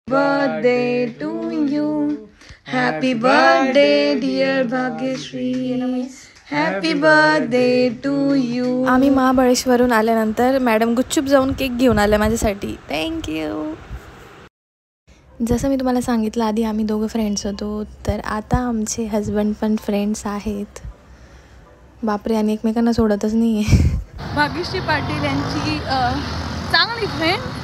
Birthday to you. Happy birthday dear Bhagyashree. Happy birthday to you. आम्ही महाबळेश्वरून आल्यानंतर madam गुपचूप जाऊन केक घेऊन आल्या माझ्यासाठी. थँक्यू. जसं मी तुम्हाला सांगितलं आधी आम्ही दोघं फ्रेंड्स होतो, तर आता आमचे हजबंड पण फ्रेंड्स आहेत. बापरे, आणि एकमेकांना सोडतच नाही आहे. भाग्यश्री पाटील यांची चांगली फ्रेंड.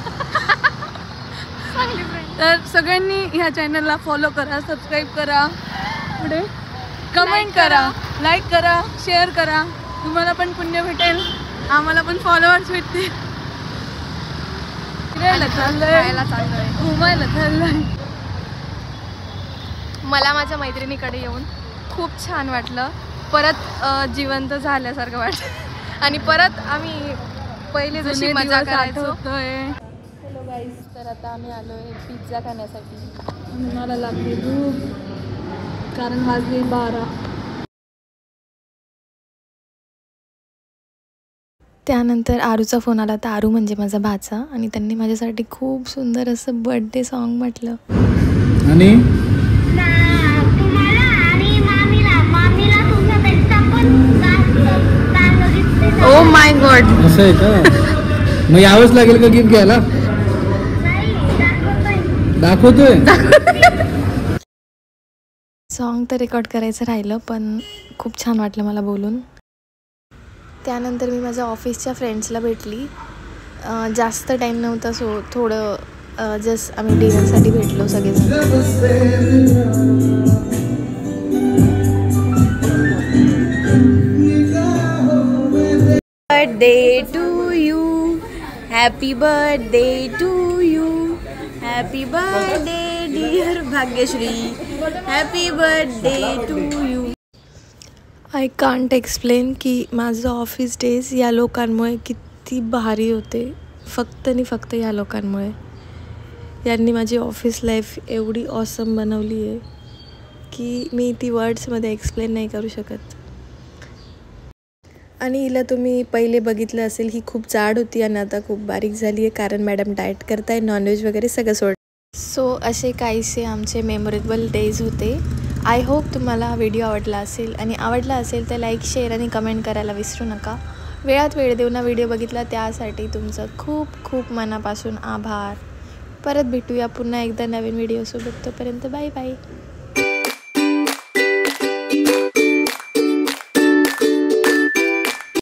तर सगळ्यांनी ह्या चॅनलला फॉलो करा, सबस्क्राईब करा, पुढे कमेंट करा, लाईक करा, शेअर करा. तुम्हाला पण पुण्य भेटेल, आम्हाला पण फॉलोअर्स भेटतील. फिरायला चाललंय, घुमायला चाललंय. मला माझ्या मैत्रिणीकडे येऊन खूप छान वाटलं. परत जिवंत झाल्यासारखं वाटतं आणि परत आम्ही पहिले जशी मजा करायचो. हॅलो गाईज, तर आता आम्ही आलो आहे पिझ्झा खाण्यासाठी. मला लागली भूक, कारण वाजले 12. त्यानंतर आरूचा फोन आला. तर आरू म्हणजे माझा भाचा, आणि त्यांनी माझ्यासाठी खूप सुंदर असं बर्थडे सॉन्ग म्हटलं. आणि ओ माय गॉड, असं आहे का? मग यावंच लागेल का गिफ्ट घ्यायला? दाखवतोय. सॉन्ग तर रेकॉर्ड करायचं राहिलं, पण खूप छान वाटलं मला बोलून. त्यानंतर मी माझ्या ऑफिसच्या फ्रेंड्सला भेटली. जास्त टाईम नव्हता, सो थोडं जस्ट आम्ही डिनरसाठी भेटलो सगळेजण. Birthday to you, happy birthday to you, happy birthday dear Bhagyashree, happy birthday to you. I can't explain की माझं ऑफिस डेज या लोकांमुळे किती भारी होते. फक्त आणि फक्त या लोकांमुळे. यांनी माझी ऑफिस लाईफ एवढी ऑसम बनवली आहे की मी ती वर्ड्समध्ये एक्सप्लेन नाही करू शकत. आणि हिला तुम्ही पहिले बघितलं असेल, ही खूप जाड होती आणि आता खूप बारीक झाली आहे, कारण मॅडम डाएट करताय, नॉनव्हेज वगैरे सगळं सोड. सो असे काहीसे आमचे मेमोरेबल डेज होते. आय होप तुम्हाला हा व्हिडिओ आवडला असेल, आणि आवडला असेल तर लाईक, शेअर आणि कमेंट करायला विसरू नका. वेळात वेळ देऊन व्हिडिओ बघितला त्यासाठी तुमचं खूप खूप मनापासून आभार. परत भेटूया पुन्हा एकदा नवीन व्हिडिओसोबत. तोपर्यंत बाय बाय.